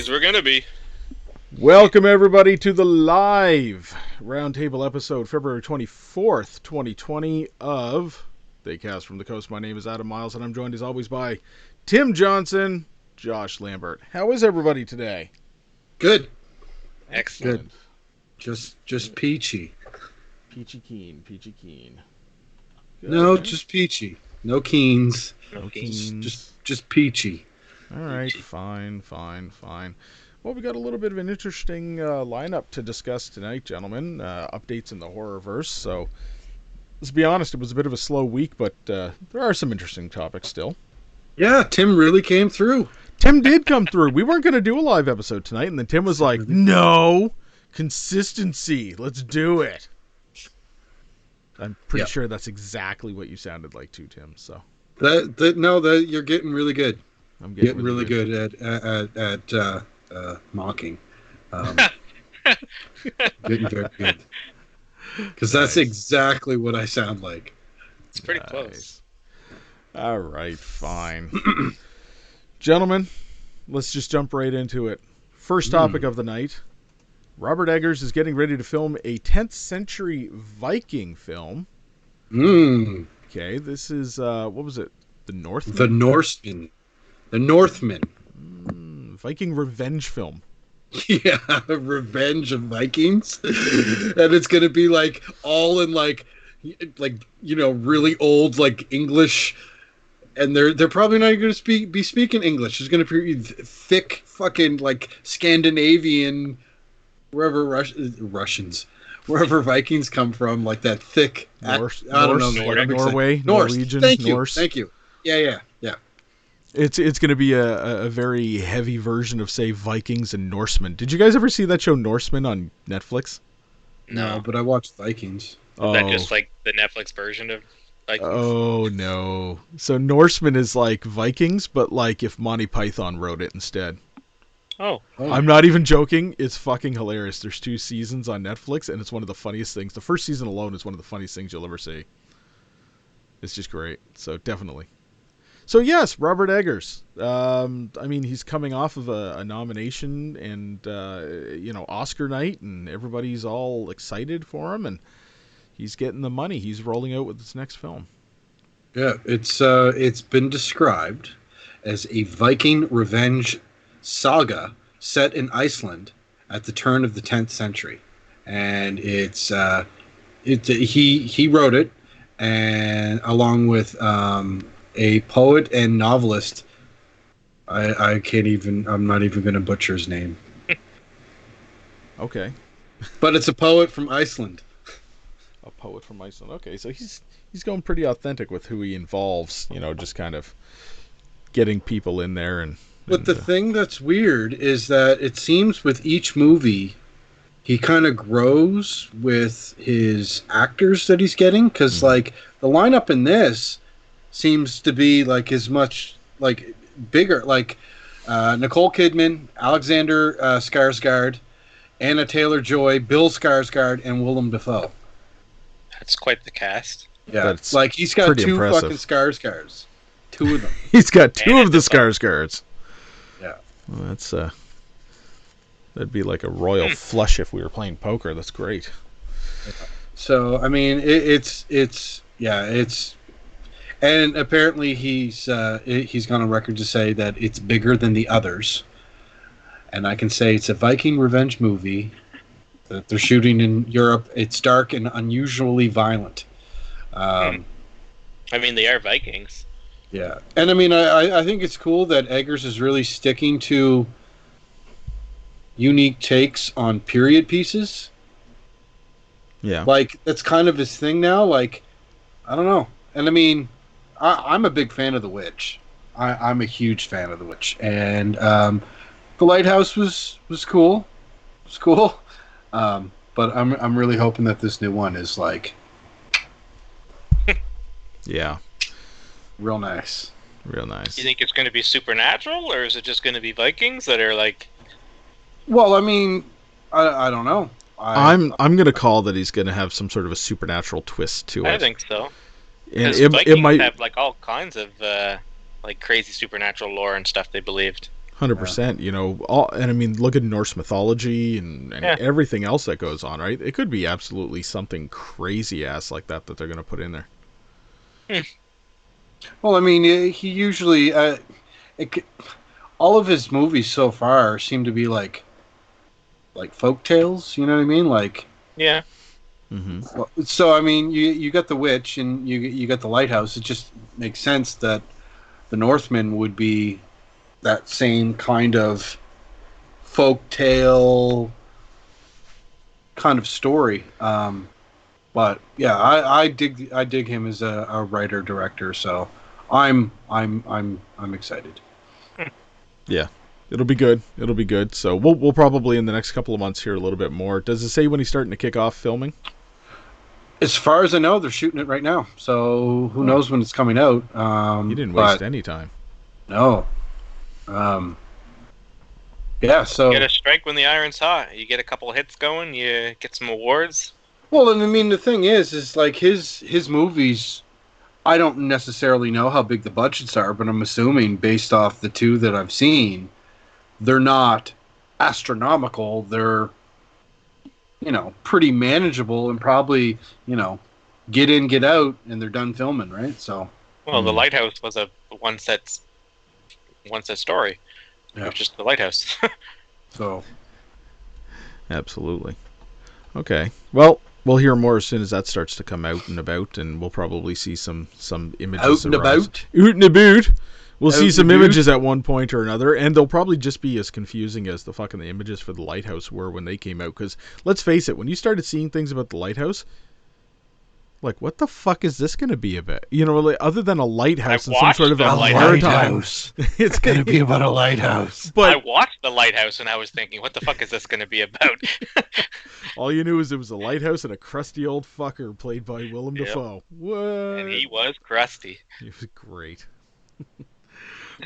Days we're gonna be. Welcome, everybody, to the live roundtable episode, February 24th, 2020 of They Cast from the Coast. My name is Adam Miles, and I'm joined as always by Tim Johnson, Josh Lambert. How is everybody today? Good. Excellent. Good. Just peachy. Peachy keen. Good, No, man. just peachy. No keens. No keens. Just peachy. All right, fine. Well, we got a little bit of an interesting lineup to discuss tonight, gentlemen. Updates in the horrorverse. So, let's be honest, it was a bit of a slow week, but there are some interesting topics still. Yeah, Tim really came through. Tim did come through. We weren't going to do a live episode tonight, and then Tim was like, no, consistency. Let's do it. I'm pretty sure that's exactly what you sounded like too, Tim. So That you're getting really good. I'm getting really good at mocking. Getting very good. Because that's exactly what I sound like. It's pretty close. All right, fine. Gentlemen, let's just jump right into it. First topic of the night. Robert Eggers is getting ready to film a 10th century Viking film. Okay, this is, what was it? The Northman? The Norseman. The Northman. Viking revenge film. Yeah, Revenge of Vikings. And it's going to be like all in like really old like English, and they're probably not going to be speaking English. It's going to be thick fucking like Scandinavian, wherever Russians, wherever Vikings come from, like that thick Norse, Norway, Norwegian, Norse. Thank you. Yeah. It's going to be a very heavy version of, say, Vikings and Norsemen. Did you guys ever see that show Norsemen on Netflix? No, but I watched Vikings. Is that just like the Netflix version of Vikings? Oh, no. So Norsemen is like Vikings, but like if Monty Python wrote it instead. Oh. I'm not even joking. It's fucking hilarious. There's 2 seasons on Netflix, and it's one of the funniest things. The first season alone is one of the funniest things you'll ever see. It's just great. So definitely. So yes, Robert Eggers. I mean, he's coming off of a nomination and Oscar night, and everybody's all excited for him, and he's getting the money. He's rolling out with his next film. Yeah, it's been described as a Viking revenge saga set in Iceland at the turn of the 10th century, and he wrote it, and along with a poet and novelist. I can't even. I'm not even going to butcher his name. Okay. But it's a poet from Iceland. A poet from Iceland. Okay, so he's going pretty authentic with who he involves. Just kind of getting people in there and. But the thing that's weird is that it seems with each movie, he kind of grows with his actors that he's getting. Because like the lineup in this seems to be like as much like bigger, like Nicole Kidman, Alexander Skarsgård, Anna Taylor-Joy, Bill Skarsgård, and Willem Dafoe. That's quite the cast. Yeah, that's like he's got 2 impressive. fucking Skarsgårds, 2 of them. He's got 2 of the Skarsgårds. Yeah, well, that's that'd be like a royal flush if we were playing poker. That's great. So I mean, it's and apparently he's gone on record to say that it's bigger than the others. And I can say it's a Viking revenge movie that they're shooting in Europe. It's dark and unusually violent. I mean, they are Vikings. Yeah. And I mean, I think it's cool that Eggers is really sticking to unique takes on period pieces. Yeah. Like, that's kind of his thing now. Like, I don't know. And I mean, I'm a big fan of The Witch. I'm a huge fan of The Witch. And The Lighthouse was cool. It's cool. But I'm really hoping that this new one is like yeah. Real nice. Real nice. You think it's going to be supernatural, or is it just going to be Vikings that are like... Well, I mean, I don't know. I'm going to call that he's going to have some sort of a supernatural twist to it. I think so. And it might have like all kinds of like crazy supernatural lore and stuff they believed. 100%. You know, and I mean, look at Norse mythology and Yeah. everything else that goes on, right? It could be absolutely something crazy ass like that they're going to put in there. Well, I mean, he usually all of his movies so far seem to be like folk tales. You know what I mean? Like, Yeah. Mm-hmm. so I mean, you got the witch and you got the lighthouse. It just makes sense that the Northman would be that same kind of folk tale kind of story. But yeah, I dig him as a writer director. So I'm excited. Yeah, it'll be good. It'll be good. So we'll probably in the next couple of months hear a little bit more. Does it say when he's starting to kick off filming? As far as I know, they're shooting it right now. So who knows when it's coming out? He didn't waste any time. No. Yeah. So You get a strike when the iron's hot. You get a couple hits going. You get some awards. well, and I mean the thing is like his movies. I don't necessarily know how big the budgets are, but I'm assuming based off the two that I've seen, they're not astronomical. They're, pretty manageable and probably, get in, get out, and they're done filming, right? So, Well, the lighthouse was a one set story. Yeah. It was just the lighthouse. so Absolutely. Okay. Well, we'll hear more as soon as that starts to come out and about, and we'll probably see some images. out and arise. about. Out and about. We'll Out see and some about. images at one point or another, and they'll probably just be as confusing as the images for the lighthouse were when they came out. Because let's face it, when you started seeing things about the lighthouse, like, what the fuck is this going to be about? Like, other than a lighthouse and some sort of watched a the maritime. lighthouse. It's going to be about a lighthouse. I But watched the lighthouse and I was thinking, what the fuck is this going to be about? all you knew is it was a lighthouse and a crusty old fucker played by Willem Yep. Dafoe. What? And he was crusty. It was great.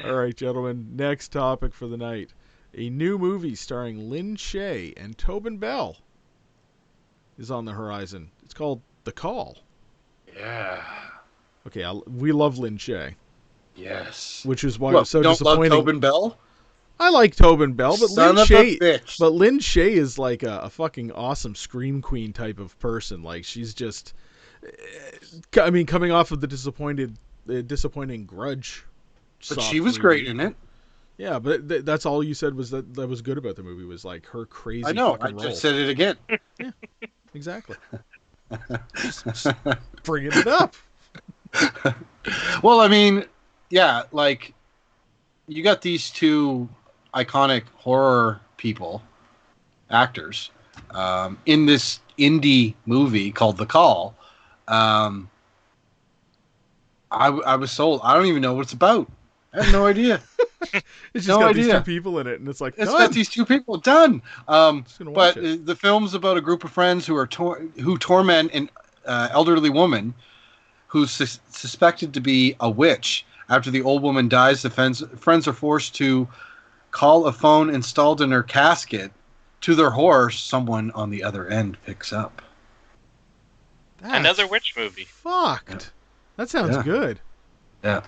All right, gentlemen. Next topic for the night. A new movie starring Lynn Shay and Tobin Bell is on the horizon. It's called The Call. Yeah. Okay, we love Lynn Shay, Yes. which is why it What, was so you don't disappointing. love Tobin Bell? I like Tobin Bell, but Son Lynn of Shay, a bitch. but Lynn Shay is like a fucking awesome scream queen type of person. Like, she's just, I mean, coming off of the disappointing Grudge. But soft she was movie. great in it. Yeah, but that's all you said was that was good about the movie was like her crazy I know. I fucking role. just said it again. Exactly. Just bringing it up. Well, I mean, yeah, like you got these two iconic horror actors, in this indie movie called The Call. I was sold. I don't even know what it's about. I have no idea. It's just No got these idea. two people in it, and it's like, It's done. got these two people done. Just gonna watch But it. the film's about a group of friends who torment an elderly woman who's suspected to be a witch. After the old woman dies, the friends are forced to call a phone installed in her casket. To their horror, someone on the other end picks up. That's Another witch movie. Fucked. Yeah. That sounds Yeah. good. Yeah.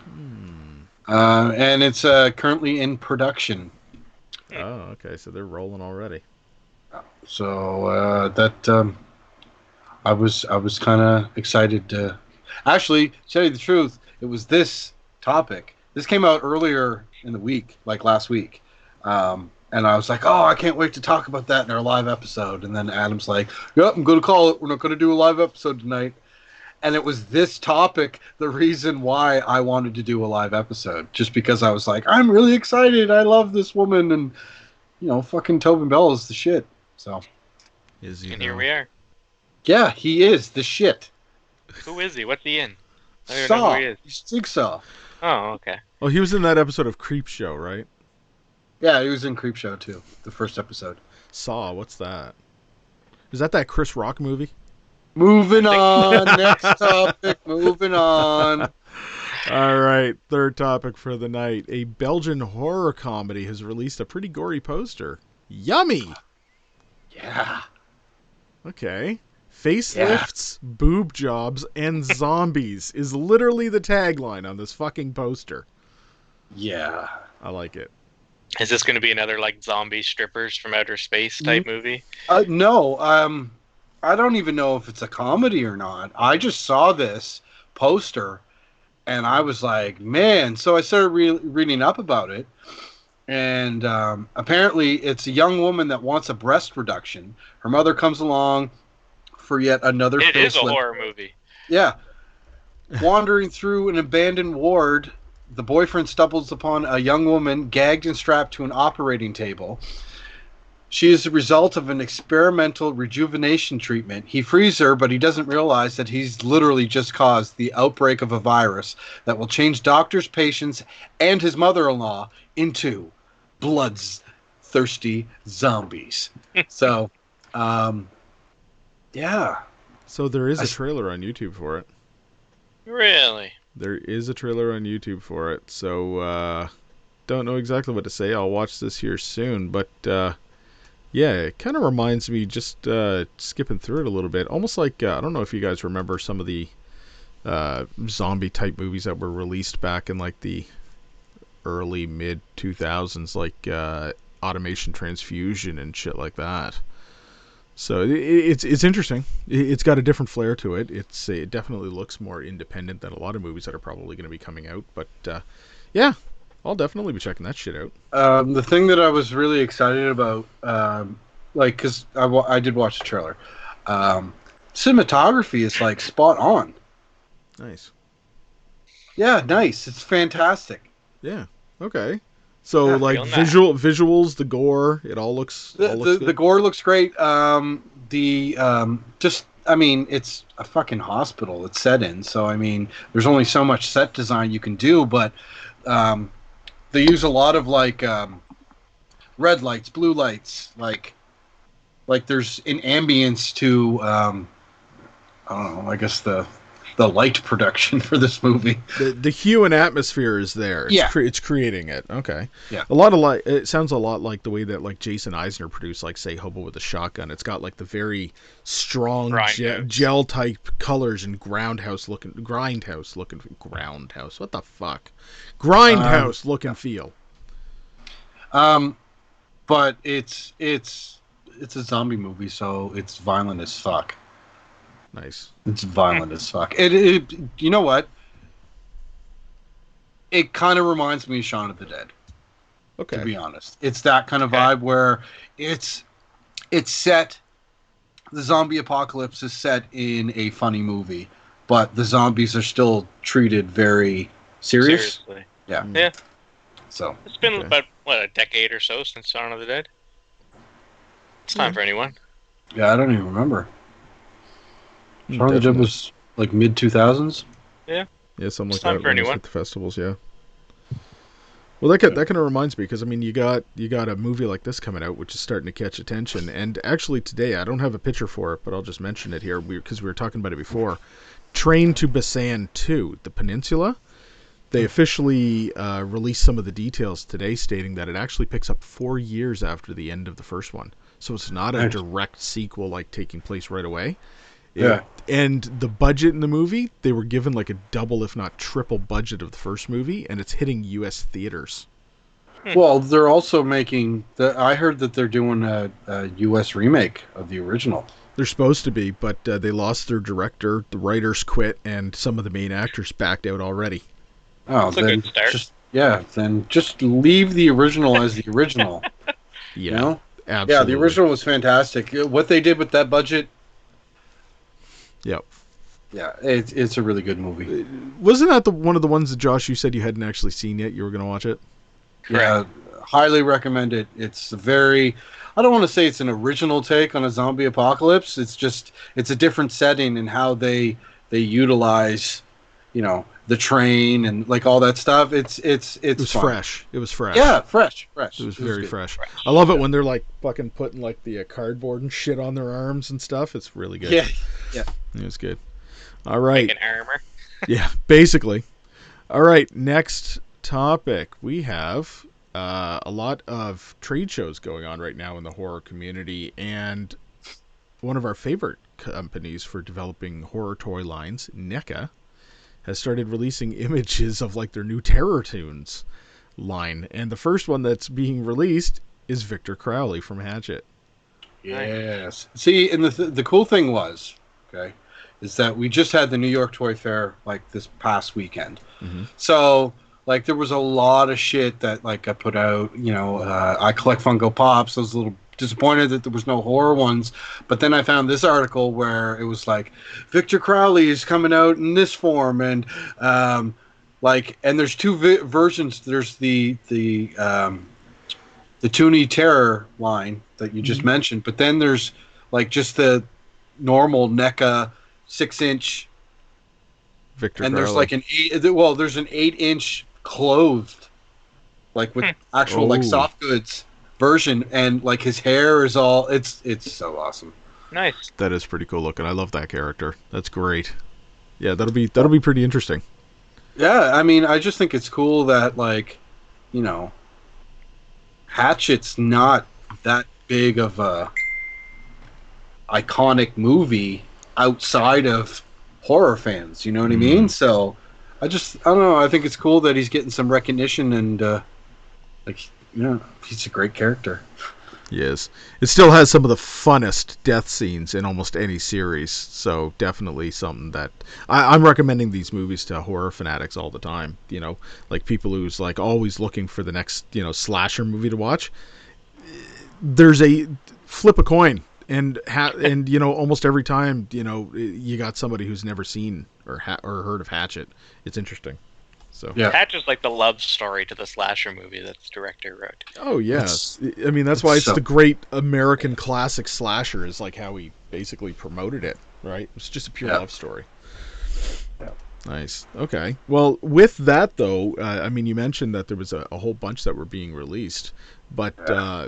Hmm. And it's currently in production. Oh, okay. So they're rolling already. So I was kind of excited to. Actually, to tell you the truth, it was this topic. This came out earlier in the week, like last week. And I was like, oh, I can't wait to talk about that in our live episode. And then Adam's like, yep, I'm going to call it. We're not going to do a live episode tonight. And it was this topic, the reason why I wanted to do a live episode. Just because I was like, I'm really excited. I love this woman. And, fucking Tobin Bell is the shit. So, Is he? And here we are. yeah, he is the shit. Who is he? What's he in? I don't even know Saw. who he is. He's Jigsaw. Oh, okay. Oh, he was in that episode of Creep Show, right? Yeah, he was in Creepshow too, the first episode. Saw. What's that? Is that Chris Rock movie? Moving on. Next topic. Moving on. All right, third topic for the night. A Belgian horror comedy has released a pretty gory poster. Yummy! Yeah. Okay. Facelifts, boob jobs, and zombies is literally the tagline on this fucking poster. Yeah. I like it. Is this going to be another like zombie strippers from outer space type movie? No, I don't even know if it's a comedy or not. I just saw this poster and I was like, man. So I started reading up about it, and apparently it's a young woman that wants a breast reduction. Her mother comes along for yet another It is a facelift. horror movie. Yeah. Wandering through an abandoned ward, the boyfriend stumbles upon a young woman gagged and strapped to an operating table. She is the result of an experimental rejuvenation treatment. He frees her, but he doesn't realize that he's literally just caused the outbreak of a virus that will change doctors, patients, and his mother-in-law into bloodthirsty zombies. So, yeah. So there is a trailer on YouTube for it. Really? There is a trailer on YouTube for it. So, don't know exactly what to say. I'll watch this here soon, but yeah, it kind of reminds me, just skipping through it a little bit, almost like, I don't know if you guys remember some of the zombie type movies that were released back in like the early mid 2000s, like Automation Transfusion and shit like that. So it's interesting. It's got a different flair to it. It definitely looks more independent than a lot of movies that are probably going to be coming out. But yeah, I'll definitely be checking that shit out. The thing that I was really excited about, like, because I did watch the trailer, cinematography is like spot on. Nice. Yeah, nice. It's fantastic. Yeah. Okay. So Yeah, like feeling that. visuals, the gore, it all looks. The gore looks great. Just, I mean, it's a fucking hospital it's set in, so I mean, there's only so much set design you can do, but they use a lot of like red lights, blue lights, like there's an ambience to I don't know, I guess the light production for this movie. The hue and atmosphere is there. Yeah. It's creating it. Okay. Yeah. A lot of like, it sounds a lot like the way that like Jason Eisner produced, like, say, Hobo with a Shotgun. It's got like the very strong Grindhouse. gel type colors and grindhouse looking. What the fuck? Grindhouse look and feel. But it's a zombie movie, so it's violent as fuck. Nice. It's violent as fuck. It you know what? It kind of reminds me of Shaun of the Dead. Okay. To be honest, it's that kind of vibe where it's set. The zombie apocalypse is set in a funny movie, but the zombies are still treated very serious. Seriously. Yeah. Yeah. So It's been Okay. about, what, a decade or so since Shaun of the Dead? It's time for anyone. yeah, I don't even remember. Shaun of the Dead Definitely. was like mid 2000s. Yeah, something It's like time that. for when it was anyone. at the festivals, yeah. Well, that kind of reminds me, because I mean, you got a movie like this coming out, which is starting to catch attention. And actually, today I don't have a picture for it, but I'll just mention it here because we were talking about it before. Train to Busan 2, The Peninsula. They officially released some of the details today, stating that it actually picks up 4 years after the end of the first one. So it's not a Nice. direct sequel like taking place right away. Yeah. And the budget in the movie, they were given like a double, if not triple, budget of the first movie, and it's hitting U.S. theaters. Well, they're also making. I heard that they're doing a U.S. remake of the original. They're supposed to be, but they lost their director, the writers quit, and some of the main actors backed out already. Oh, That's a then good start. then just leave the original as the original. Yeah, You know? absolutely. Yeah, the original was fantastic. What they did with that budget, Yep. yeah, it's a really good movie. Wasn't that one of the ones that, Josh, you said you hadn't actually seen yet? You were going to watch it? Yeah, highly recommend it. It's very. I don't want to say it's an original take on a zombie apocalypse. It's a different setting and how they utilize, the train and like all that stuff. It was fun. Fresh. It was fresh. Yeah, fresh. It was very good. fresh. I love it when they're like fucking putting like the cardboard and shit on their arms and stuff. It's really good. Yeah. It was good. All right. Like an armor. Yeah, basically. All right, next topic. We have a lot of trade shows going on right now in the horror community, and one of our favorite companies for developing horror toy lines, NECA, has started releasing images of like their new Terror Tunes. line, and the first one that's being released is Victor Crowley from Hatchet. Yes. See, and the cool thing was, okay, is that we just had the New York Toy Fair like this past weekend. Mm-hmm. So like there was a lot of shit that like I put out. I collect Funko Pops. I was a little disappointed that there was no horror ones, but then I found this article where it was like Victor Crowley is coming out in this form, and and there's two versions. There's the Toonie Terror line that you just mentioned, but then there's like just the normal NECA 6-inch Victor and Crowley. there's like there's an 8-inch clothed, like with actual like soft goods version, and like his hair is all it's so awesome. Nice. That is pretty cool looking. I love that character. That's great. Yeah, that'll be pretty interesting. Yeah, I mean, I just think it's cool that like, Hatchet's not that big of a iconic movie outside of horror fans, you know what I mean? So I don't know, I think it's cool that he's getting some recognition, and he's a great character. Yes. It still has some of the funnest death scenes in almost any series, so definitely something that I'm recommending these movies to horror fanatics all the time, like people who's like always looking for the next, slasher movie to watch. There's a flip a coin, and almost every time, you got somebody who's never seen or heard of Hatchet. It's interesting. So yeah, Hatchet's like the love story to the slasher movie that the director wrote. Oh yes, I mean that's why it's the great American classic slasher, is like how he basically promoted it, right? It's just a pure love story. Yeah. Nice. Okay. Well, with that though, I mean, you mentioned that there was a whole bunch that were being released, but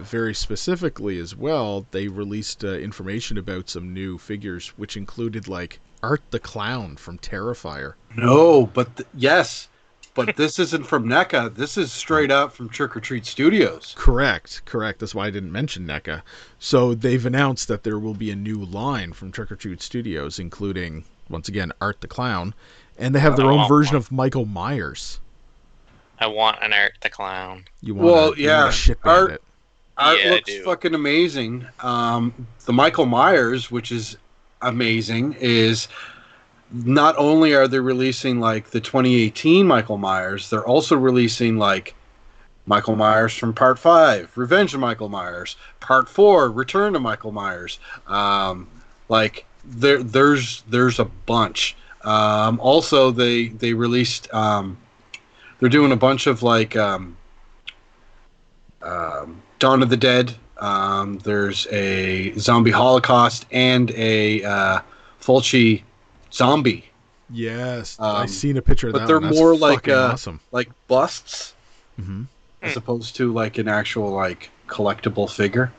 very specifically as well, they released information about some new figures, which included like Art the Clown from Terrifier. No, but yes. But this isn't from NECA. This is straight up from Trick or Treat Studios. Correct. That's why I didn't mention NECA. So they've announced that there will be a new line from Trick or Treat Studios, including, once again, Art the Clown. And they have their own version of Michael Myers. I want an Art the Clown. You want a shit bandit. Art looks fucking amazing. The Michael Myers, which is amazing, is... Not only are they releasing like the 2018 Michael Myers, they're also releasing like Michael Myers from Part 5, Revenge of Michael Myers, Part 4, Return to Michael Myers. Like there's a bunch. Also, they released. They're doing a bunch of like Dawn of the Dead. There's a Zombie Holocaust and a Fulci zombie. Yes, I've seen a picture of that. But they're more like awesome. like busts, as opposed to like an actual like collectible figure.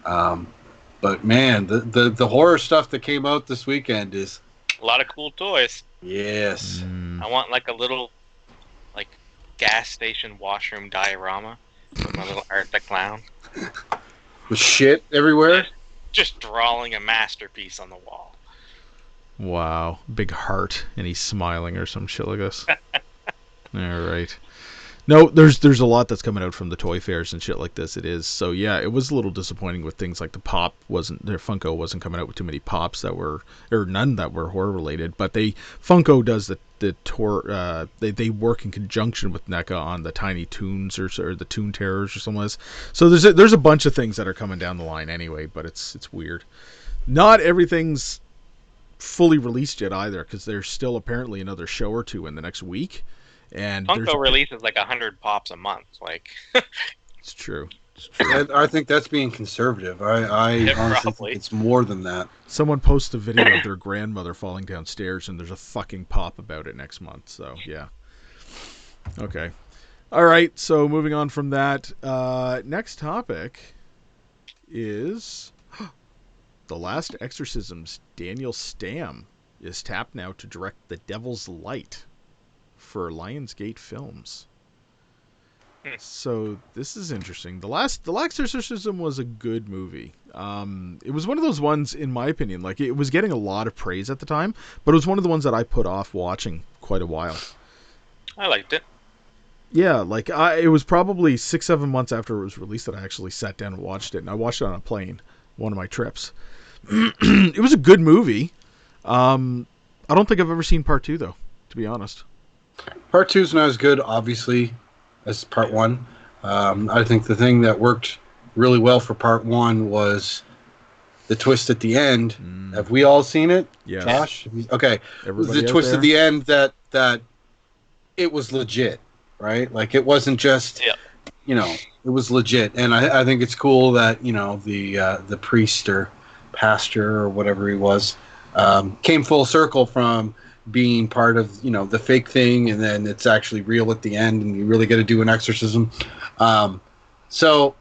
But man, the horror stuff that came out this weekend is a lot of cool toys. Yes. I want like a little like gas station washroom diorama with my little Art the Clown. With shit everywhere. Just drawing a masterpiece on the wall. Wow, big heart, and he's smiling or some shit like this. All right. No, there's a lot that's coming out from the toy fairs and shit like this. It is. So yeah, it was a little disappointing with things like their Funko wasn't coming out with too many pops that were, or none that were horror related. But Funko does the tour. They work in conjunction with NECA on the Tiny Toons or the Toon Terrors or something like this. So there's a bunch of things that are coming down the line anyway. But it's weird. Not everything's fully released yet either, because there's still apparently another show or two in the next week, and Funko releases like 100 pops a month. Like it's true. And I think that's being conservative. I honestly think it's more than that. Someone posts a video of their grandmother falling downstairs, and there's a fucking pop about it next month. So yeah. Okay. All right. So moving on from that, next topic is The Last Exorcism's Daniel Stamm is tapped now to direct The Devil's Light for Lionsgate Films. So this is interesting. The Last Exorcism was a good movie. It was one of those ones, in my opinion, like it was getting a lot of praise at the time, but it was one of the ones that I put off watching quite a while. I liked it. Yeah, like it was probably 6-7 months after it was released that I actually sat down and watched it, and I watched it on a plane, one of my trips. It was a good movie. I don't think I've ever seen part 2 though, to be honest. Part 2 is not as good, obviously, as part 1. I think the thing that worked really well for part 1 was the twist at the end. Have we all seen it? Yes. Josh? Okay. Everybody The out twist there? at the end that it was legit, right? Like, it wasn't just, you know, it was legit. And I think it's cool that, you know, the priest or pastor or whatever he was came full circle from being part of, you know, the fake thing, and then it's actually real at the end, and you really got to do an exorcism. So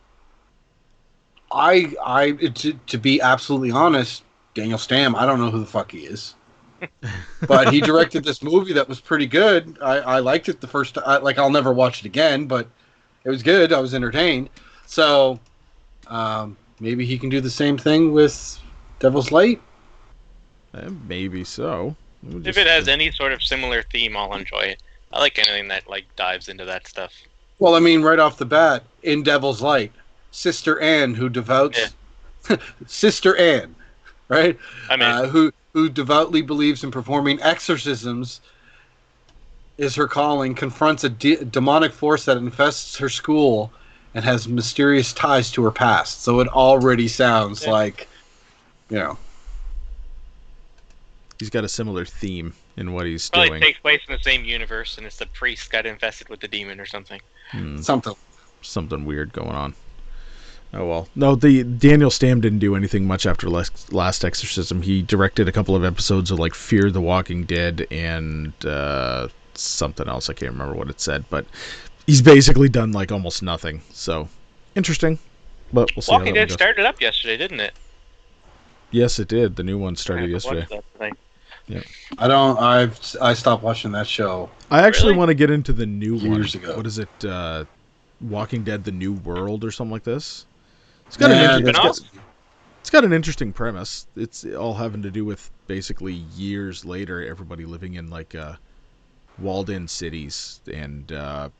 to be absolutely honest, Daniel Stamm, I don't know who the fuck he is, but he directed this movie that was pretty good. I liked it the first time. Like, I'll never watch it again, but it was good. I was entertained. So maybe he can do the same thing with Devil's Light. Maybe so. If it has any sort of similar theme, I'll enjoy it. I like anything that like dives into that stuff. Well, I mean, right off the bat, in Devil's Light, Sister Anne, who devotes Sister Anne, right? I mean, who devoutly believes in performing exorcisms is her calling, confronts a demonic force that infests her school and has mysterious ties to her past. So it already sounds like, you know. He's got a similar theme in what he's probably doing. takes place in the same universe, and it's the priest got infested with the demon or something. Something weird going on. Oh well. No, the Daniel Stamm didn't do anything much after Last Exorcism. He directed a couple of episodes of like Fear the Walking Dead and something else. I can't remember what it said, but he's basically done like almost nothing. So interesting. But we'll see. Walking Dead started up yesterday, didn't it? Yes, it did. The new one started yesterday. Yeah. I stopped watching that show. I actually want to get into the new one. Years ago. What is it? Walking Dead: The New World or something like this. It's got an interesting premise. It's all having to do with basically years later, everybody living in like walled-in cities, and a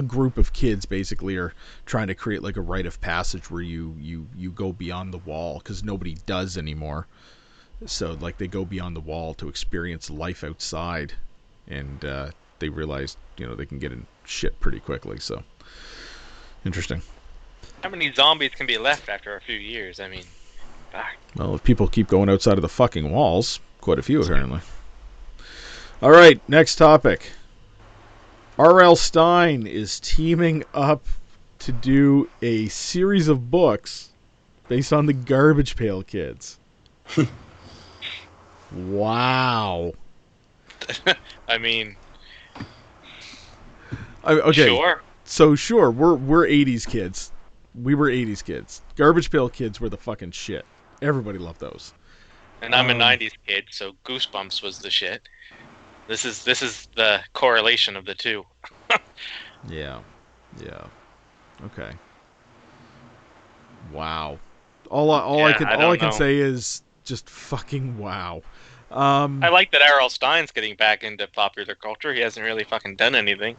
group of kids basically are trying to create like a rite of passage where you go beyond the wall because nobody does anymore. So like they go beyond the wall to experience life outside, and they realize they can get in shit pretty quickly. So interesting. How many zombies can be left after a few years? I mean, well, if people keep going outside of the fucking walls, quite a few apparently. All right, next topic. R.L. Stine is teaming up to do a series of books based on the Garbage Pail Kids. Wow. I mean, okay. Sure. So sure, we're 80s kids. We were 80s kids. Garbage Pail Kids were the fucking shit. Everybody loved those. And I'm a 90s kid, so Goosebumps was the shit. This is the correlation of the two. Yeah. Okay. Wow. All I can say is just fucking wow. I like that R.L. Stine's getting back into popular culture. He hasn't really fucking done anything.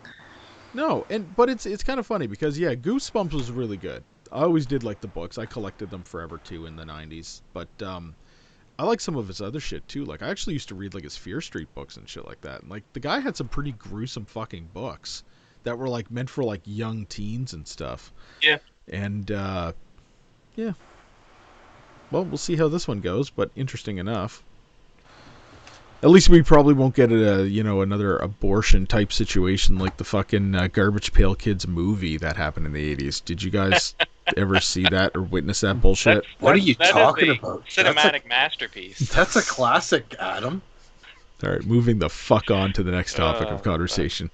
No, but it's kind of funny because Goosebumps was really good. I always did like the books. I collected them forever too in the 90s. But I like some of his other shit too. Like I actually used to read like his Fear Street books and shit like that. And like the guy had some pretty gruesome fucking books that were like meant for like young teens and stuff. Yeah. And yeah. Well, we'll see how this one goes, but interesting enough. At least we probably won't get another abortion type situation like the fucking Garbage Pail Kids movie that happened in the 80s. Did you guys ever see that or witness that bullshit? What are you talking about? Cinematic masterpiece. That's a classic, Adam. All right, moving the fuck on to the next topic of conversation.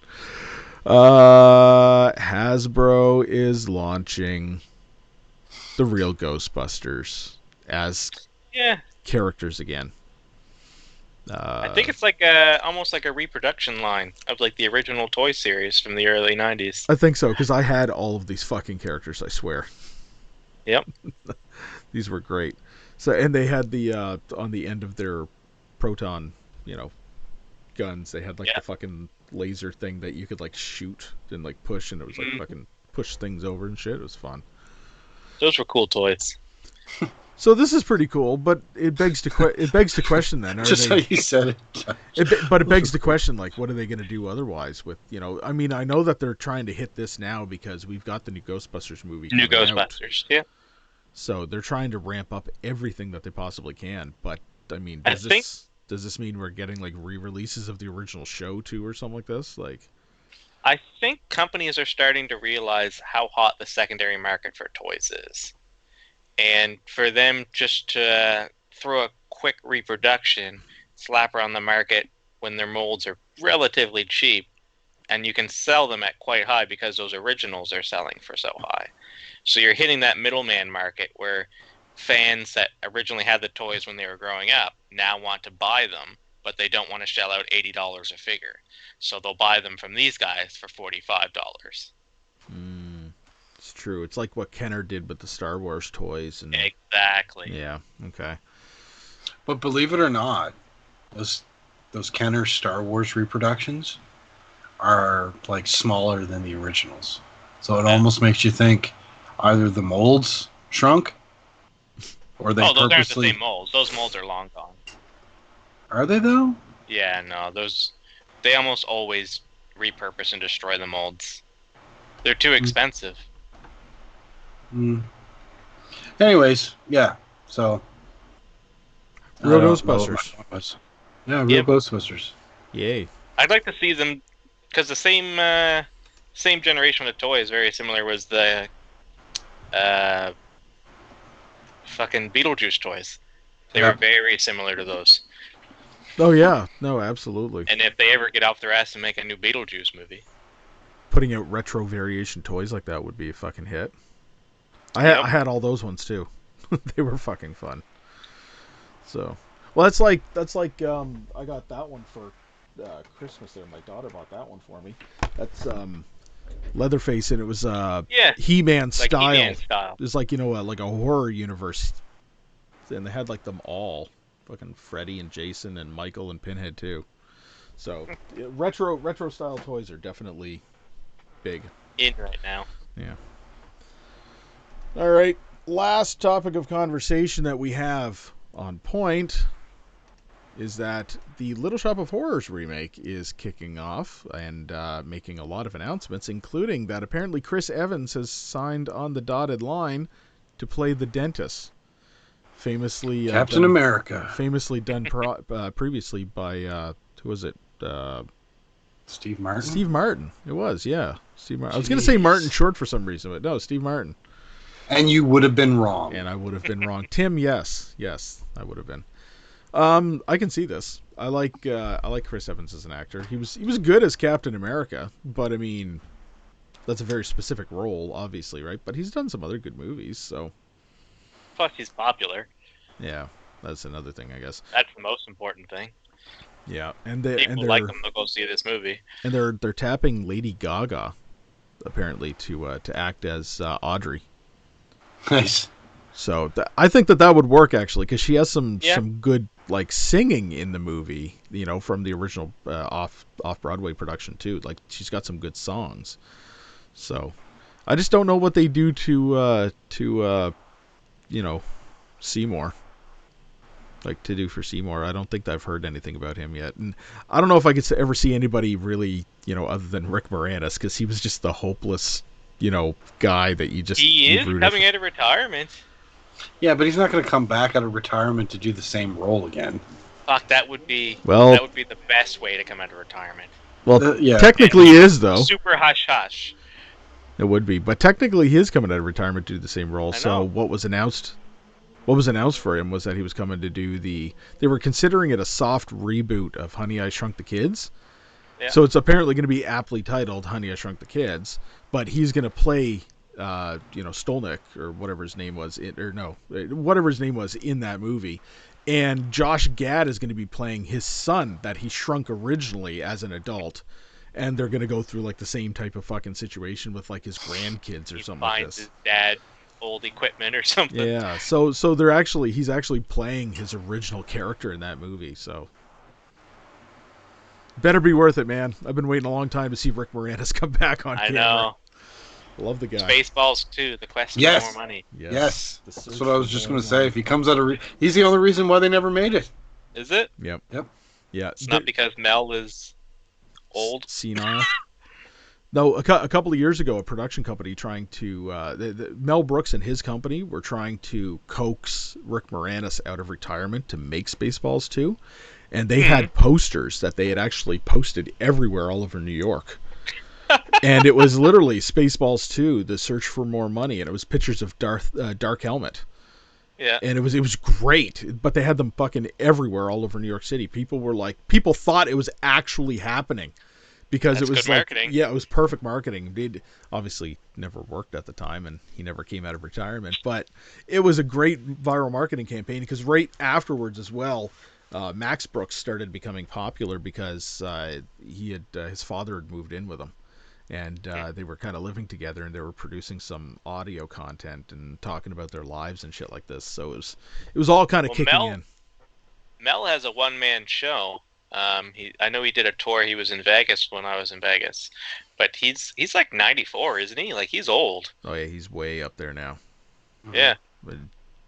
Hasbro is launching the real Ghostbusters as characters again. I think it's like almost like a reproduction line of like the original toy series from the early 90s. I think so, because I had all of these fucking characters, I swear. Yep. These were great. So, and they had the on the end of their proton, guns. They had like the fucking laser thing that you could like shoot and like push, and it was like fucking push things over and shit. It was fun. Those were cool toys. So this is pretty cool, but it begs to question then. Just how you said it. But it begs the question, like, what are they going to do otherwise with, you know? I mean, I know that they're trying to hit this now because we've got the new Ghostbusters movie. New Ghostbusters, yeah. So they're trying to ramp up everything that they possibly can. But I mean, does this mean we're getting like re-releases of the original show too, or something like this? Like, I think companies are starting to realize how hot the secondary market for toys is. And for them just to throw a quick reproduction, slap around the market when their molds are relatively cheap, and you can sell them at quite high because those originals are selling for so high. So you're hitting that middleman market where fans that originally had the toys when they were growing up now want to buy them, but they don't want to shell out $80 a figure. So they'll buy them from these guys for $45. It's true. It's like what Kenner did with the Star Wars toys. And exactly. Yeah, okay. But believe it or not, those Kenner Star Wars reproductions are like smaller than the originals. So it almost makes you think either the molds shrunk or they those purposely... aren't the same molds. Those molds are long gone. Are they though? Yeah, no, they almost always repurpose and destroy the molds. They're too expensive. Anyways, yeah. So Real Ghostbusters. Yeah, Real Ghostbusters. Yay. I'd like to see them, because the same generation of toys, very similar, was the fucking Beetlejuice toys. They were very similar to those. Oh yeah, no, absolutely. And if they ever get off their ass and make a new Beetlejuice movie, putting out retro variation toys like that would be a fucking hit. I had all those ones too. They were fucking fun. So, well, that's like I got that one for Christmas there. My daughter bought that one for me. That's Leatherface, and it was He-Man style. He-Man style. It was like, you know, like a horror universe, and they had like them all, fucking Freddy and Jason and Michael and Pinhead too. So retro style toys are definitely big in right now. Yeah. All right, last topic of conversation that we have on point is that the Little Shop of Horrors remake is kicking off and making a lot of announcements, including that apparently Chris Evans has signed on the dotted line to play the dentist. Famously Captain America. Famously done previously by who was it? Steve Martin. Steve Martin. It was, yeah. Steve Martin. I was going to say Martin Short for some reason, but no, Steve Martin. And you would have been wrong. And I would have been wrong. Tim, yes, I would have been. I can see this. I like Chris Evans as an actor. He was good as Captain America, but I mean, that's a very specific role, obviously, right? But he's done some other good movies, so. Plus, he's popular. Yeah, that's another thing, I guess. That's the most important thing. Yeah, people like them to go see this movie. And they're tapping Lady Gaga, apparently, to act as Audrey. Nice. So I think that would work actually, because she has some good like singing in the movie, you know, from the original off Broadway production too. Like she's got some good songs. So I just don't know what they do to you know, Seymour. Like to do for Seymour. I don't think I've heard anything about him yet, and I don't know if I could ever see anybody really, you know, other than Rick Moranis, because he was just the hopeless, you know, guy that he is coming out of retirement. Yeah, but he's not going to come back out of retirement to do the same role again. Fuck, that would be the best way to come out of retirement. Well, technically he is though. Super hush hush. It would be, but technically he is coming out of retirement to do the same role. So what was announced for him was that he was coming to do they were considering it a soft reboot of Honey, I Shrunk the Kids. Yeah. So it's apparently going to be aptly titled Honey, I Shrunk the Kids, but he's going to play, you know, Stolnik or whatever his name was, whatever his name was in that movie. And Josh Gad is going to be playing his son that he shrunk originally as an adult. And they're going to go through like the same type of fucking situation with like his grandkids or something like this. He finds his dad old equipment or something. Yeah, so he's actually playing his original character in that movie, so Better be worth it, man. I've been waiting a long time to see Rick Moranis come back on I camera. know. Love the guy. Spaceballs 2, the quest for Yes. more money. Yes. The That's search what I was for just more going to say. money. If he comes out of... he's the only reason why they never made it. Is it? Yep. Yep. Yeah. It's not because Mel is old. Senile. No, a couple of years ago, a production company trying to Mel Brooks and his company were trying to coax Rick Moranis out of retirement to make Spaceballs 2, and they had posters that they had actually posted everywhere all over New York. And it was literally Spaceballs 2, The Search for More Money, and it was pictures of Dark Helmet. Yeah. And it was great, but they had them fucking everywhere all over New York City. People thought it was actually happening. Because That's it was good marketing. Yeah, it was perfect marketing. It obviously never worked at the time, and he never came out of retirement. But it was a great viral marketing campaign because right afterwards as well, Max Brooks started becoming popular because his father had moved in with him, and they were kind of living together, and they were producing some audio content and talking about their lives and shit like this. So it was all kind of kicking in. Mel has a one-man show. I know he did a tour. He was in Vegas when I was in Vegas, but he's like 94, isn't he? Like, he's old. Oh yeah, he's way up there now. Yeah. But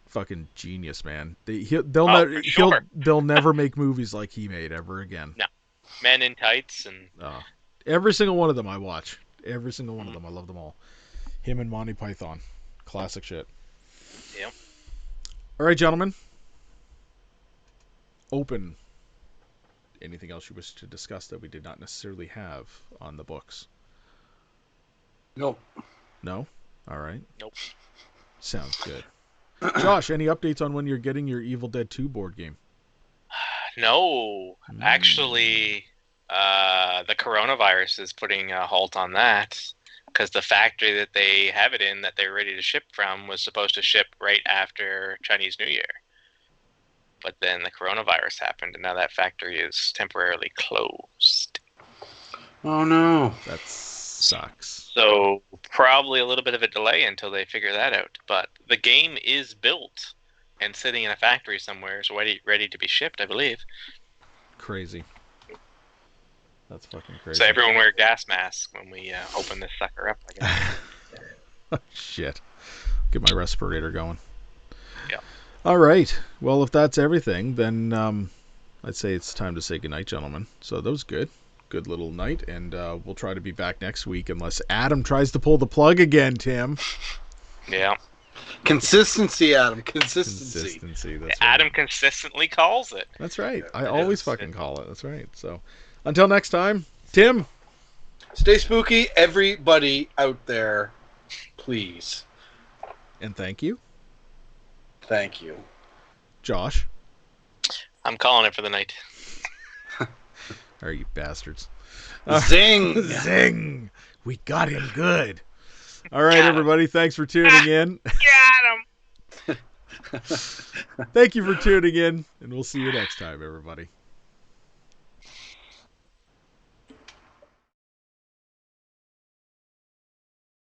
fucking genius, man. They'll never make movies like he made ever again. No. Men in Tights and every single one of them I watch. Every single one of them. I love them all. Him and Monty Python. Classic shit. Yeah. All right, gentlemen. Open. Anything else you wish to discuss that we did not necessarily have on the books? Nope. No? All right. Nope. Sounds good. Josh, any updates on when you're getting your Evil Dead 2 board game? No. Actually, the coronavirus is putting a halt on that because the factory that they have it in that they're ready to ship from was supposed to ship right after Chinese New Year. But then the coronavirus happened, and now that factory is temporarily closed. Oh, no. That sucks. So probably a little bit of a delay until they figure that out. But the game is built and sitting in a factory somewhere, so ready to be shipped, I believe. Crazy. That's fucking crazy. So everyone wear gas masks when we open this sucker up, I guess. Shit. Get my respirator going. Yeah. All right. Well, if that's everything, then I'd say it's time to say goodnight, gentlemen. So that was good. Good little night, and we'll try to be back next week unless Adam tries to pull the plug again, Tim. Yeah. Consistency, Adam. Consistency. That's Adam right. consistently calls it. That's right. I always fucking call it. That's right. So until next time, Tim. Stay spooky, everybody out there. Please. And thank you. Thank you. Josh. I'm calling it for the night. Are you bastards? Zing! Zing! We got him good. All right, everybody. Thanks for tuning in. Got him! Thank you for tuning in, and we'll see you next time, everybody.